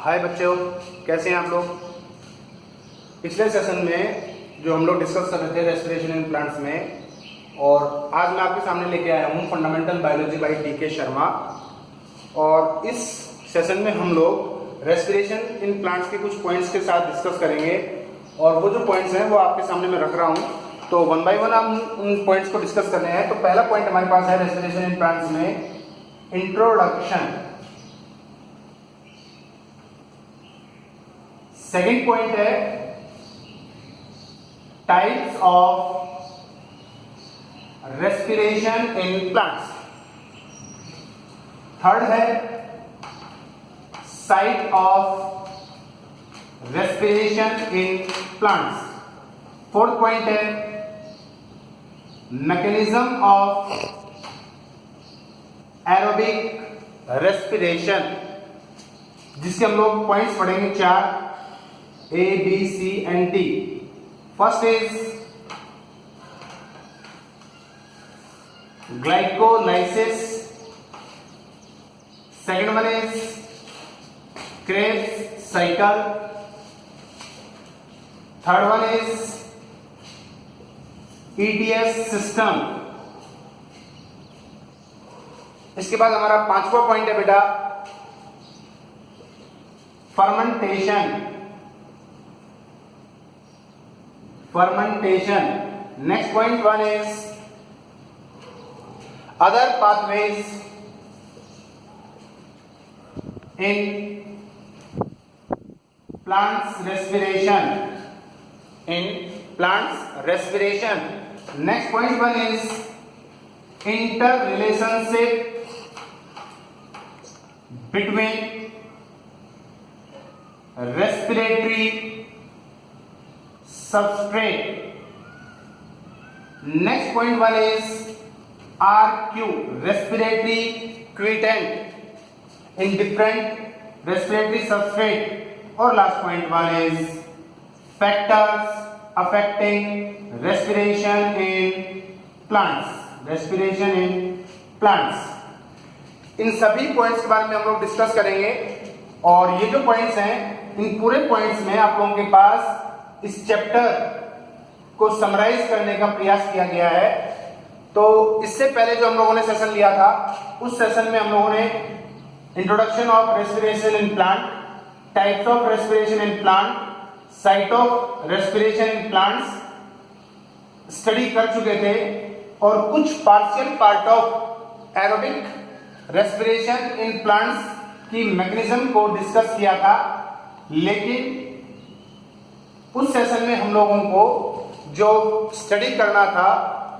हाय बच्चों, कैसे हैं आप लोग। पिछले सेशन में जो हम लोग डिस्कस कर रहे थे रेस्पिरेशन इन प्लांट्स में, और आज मैं आपके सामने लेके आया हूँ fundamental biology by TK. Sharma. और इस सेशन में हम लोग रेस्पिरेशन इन प्लांट्स के कुछ पॉइंट्स के साथ डिस्कस करेंगे, और वो जो पॉइंट्स हैं वो आपके सामने मैं रख रहा हूँ। तो वन बाय वन हम उन पॉइंट्स को डिस्कस करने हैं। तो पहला पॉइंट हमारे पास है रेस्पिरेशन इन प्लांट्स में इंट्रोडक्शन। सेकेंड पॉइंट है types of respiration in plants. Third है site of respiration in plants. Fourth point है मैकेनिज्म ऑफ एरोबिक रेस्पिरेशन, जिसके हम लोग पॉइंट्स पढ़ेंगे 4 A, B, C and D. First is glycolysis. Second one is Krebs cycle. Third one is ETS system. इसके बाद हमारा पांचवा पॉइंट है बेटा fermentation. Next point one is other pathways in plants respiration. Next point one is interrelationship between respiratory substrate. Next point one is RQ, respiratory quiescent in different respiratory substrate. और last point one is factors affecting respiration in plants. इन सभी points के बारे में हम लोग discuss करेंगे, और ये जो पॉइंट्स हैं इन पूरे पॉइंट्स में आप लोगों के पास इस चैप्टर को समराइज करने का प्रयास किया गया है। तो इससे पहले जो हम लोगों ने सेशन लिया था, उस सेशन में हम लोगों ने introduction of respiration in plant, types of respiration in plant, site of respiration in plants study कर चुके थे, और कुछ partial part of aerobic respiration in plants की मैकेनिज्म को डिस्कस किया था। लेकिन उस सेशन में हम लोगों को जो स्टडी करना था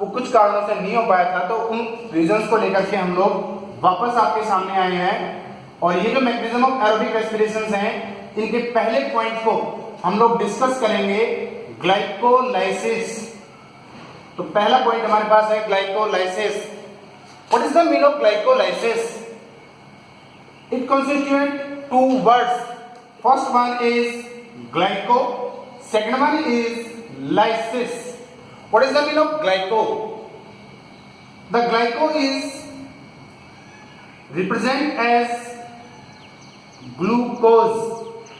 वो कुछ कारणों से नहीं हो पाया था, तो उन रीजंस को लेकर के हम लोग वापस आपके सामने आए हैं। और ये जो मैकेनिज्म ऑफ एरोबिक रेस्पिरेशंस हैं, इनके पहले पॉइंट को हम लोग डिस्कस करेंगे, ग्लाइकोलाइसिस। तो पहला पॉइंट हमारे पास है glycolysis. What is the meaning of glycolysis? It constituent two words. First one is glyco, second one is lysis. What is the meaning of glyco? The glyco is represent as glucose,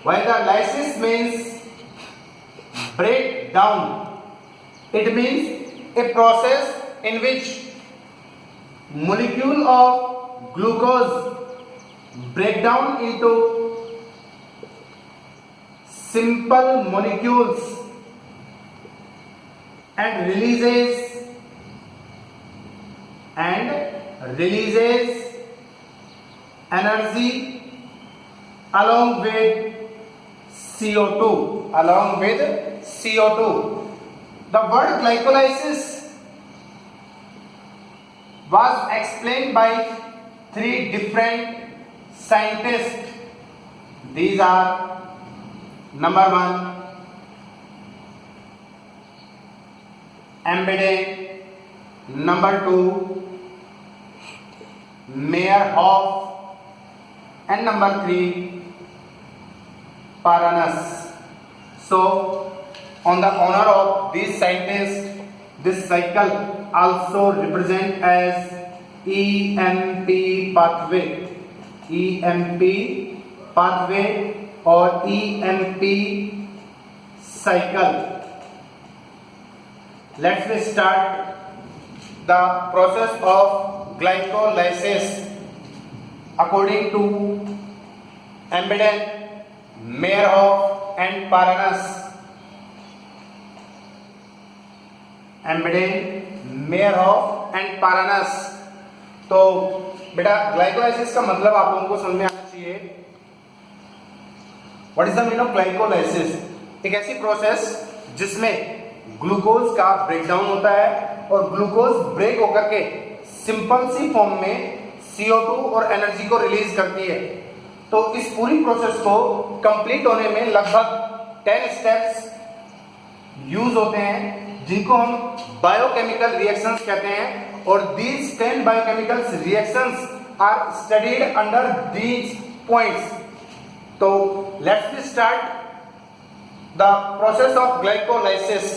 while the lysis means break down. It means a process in which molecule of glucose break down into simple molecules and releases energy along with CO2. The word glycolysis was explained by 3 different scientists. These are number 1 Embedden, number 2 Meyerhoff, and number 3 Paranas. So on the honor of these scientists, this cycle also represent as EMP pathway. EMP pathway और EMP cycle. Let's start the process of glycolysis according to Embeden, Meyerhoff and Paranas. Embeden, Meyerhoff and Paranas. तो बेटा glycolysis का मतलब आप लोगों को समझ में आना चाहिए. What is the meaning of glycolysis? एक ऐसी प्रोसेस जिसमें ग्लूकोज का ब्रेकडाउन होता है और ग्लूकोज ब्रेक होकर के सिंपल सी फॉर्म में CO2 और एनर्जी को रिलीज करती है. तो इस पूरी प्रोसेस को कंप्लीट होने में लगभग 10 स्टेप्स यूज होते हैं जिनको हम बायोकेमिकल रिएक्शंस कहते हैं. और these 10 biochemical reactions are studied under these points. So let's start the process of glycolysis.